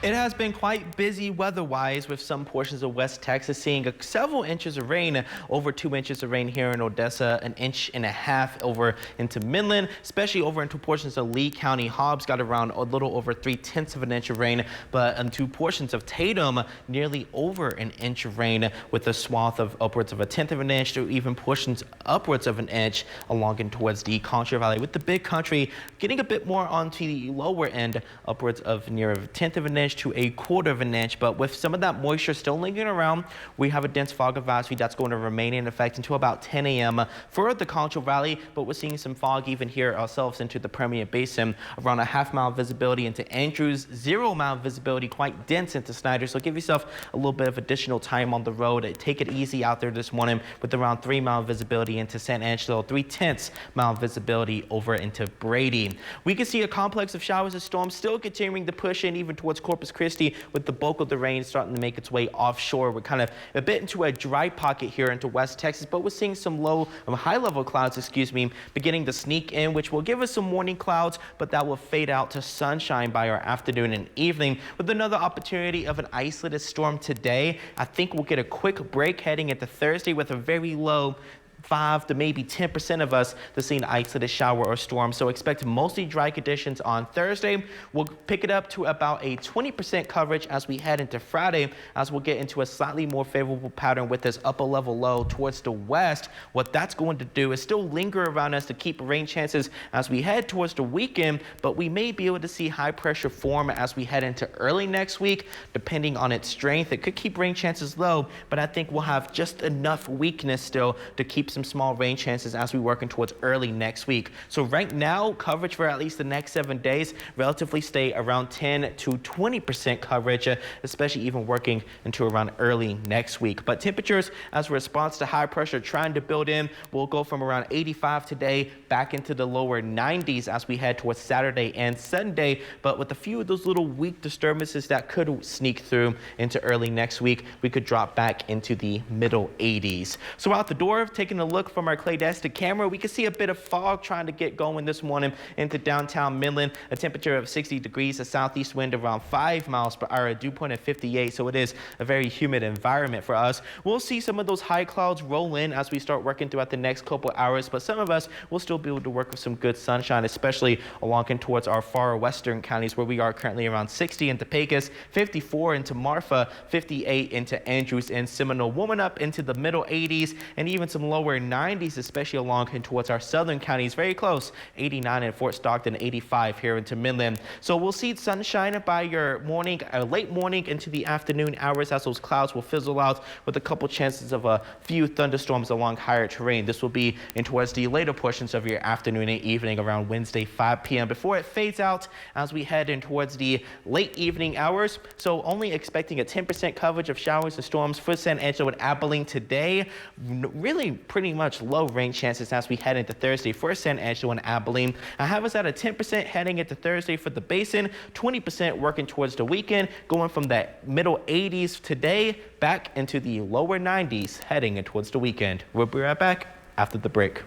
It has been quite busy weather-wise with some portions of West Texas seeing several inches of rain, over 2 inches of rain here in Odessa, 1.5 inches over into Midland, especially over into portions of Lee County. Hobbs got around a little over 3/10 of an inch of rain, but into portions of Tatum, nearly over an inch of rain with a swath of upwards of 1/10 of an inch to even portions upwards of an inch along and towards the Contra Valley, with the Big Country getting a bit more onto the lower end, upwards of near 1/10 of an inch to 1/4 of an inch. But with some of that moisture still lingering around, we have a dense fog advisory that's going to remain in effect until about 10 a.m. for the Contra Valley, but we're seeing some fog even here ourselves into the Permian Basin, around a half-mile visibility into Andrews, 0-mile visibility, quite dense into Snyder. So give yourself a little bit of additional time on the road. Take it easy out there this morning with around 3-mile visibility into San Angelo, 3/10 mile visibility over into Brady. We can see a complex of showers and storms still continuing to push in even towards Corpus Christi, with the bulk of the rain starting to make its way offshore. We're kind of a bit into a dry pocket here into West Texas, but we're seeing some high-level clouds, beginning to sneak in, which will give us some morning clouds, but that will fade out to sunshine by our afternoon and evening, with another opportunity of an isolated storm today. I think we'll get a quick break heading into Thursday with a very low 5 to maybe 10% of us to see an isolated shower or storm. So expect mostly dry conditions on Thursday. We'll pick it up to about a 20% coverage as we head into Friday, as we'll get into a slightly more favorable pattern with this upper level low towards the west. What that's going to do is still linger around us to keep rain chances as we head towards the weekend, but we may be able to see high pressure form as we head into early next week. Depending on its strength, it could keep rain chances low, but I think we'll have just enough weakness still to keep some small rain chances as we working towards early next week. So right now, coverage for at least the next 7 days relatively stay around 10 to 20% coverage, especially even working into around early next week. But temperatures, as a response to high pressure trying to build in, will go from around 85 today back into the lower 90s as we head towards Saturday and Sunday. But with a few of those little weak disturbances that could sneak through into early next week, we could drop back into the middle 80s. So out the door, taking a look from our Claydestic camera, we can see a bit of fog trying to get going this morning into downtown Midland. A temperature of 60 degrees, a southeast wind around 5 miles per hour, a dew point of 58. So it is a very humid environment for us. We'll see some of those high clouds roll in as we start working throughout the next couple hours, but some of us will still be able to work with some good sunshine, especially along and towards our far western counties, where we are currently around 60 into Pecos, 54 into Marfa, 58 into Andrews and Seminole, warming up into the middle 80s and even some lower 90s, especially along and towards our southern counties, very close, 89 in Fort Stockton, 85 here into Midland. So we'll see sunshine by your morning, late morning into the afternoon hours, as those clouds will fizzle out with a couple chances of a few thunderstorms along higher terrain. This will be in towards the later portions of your afternoon and evening around Wednesday 5 p.m. before it fades out as we head in towards the late evening hours. So only expecting a 10% coverage of showers and storms for San Angelo and Abilene today. Really pretty much low rain chances as we head into Thursday for San Angelo and Abilene. I have us at a 10% heading into Thursday for the Basin, 20% working towards the weekend, going from that middle 80s today back into the lower 90s heading towards the weekend. We'll be right back after the break.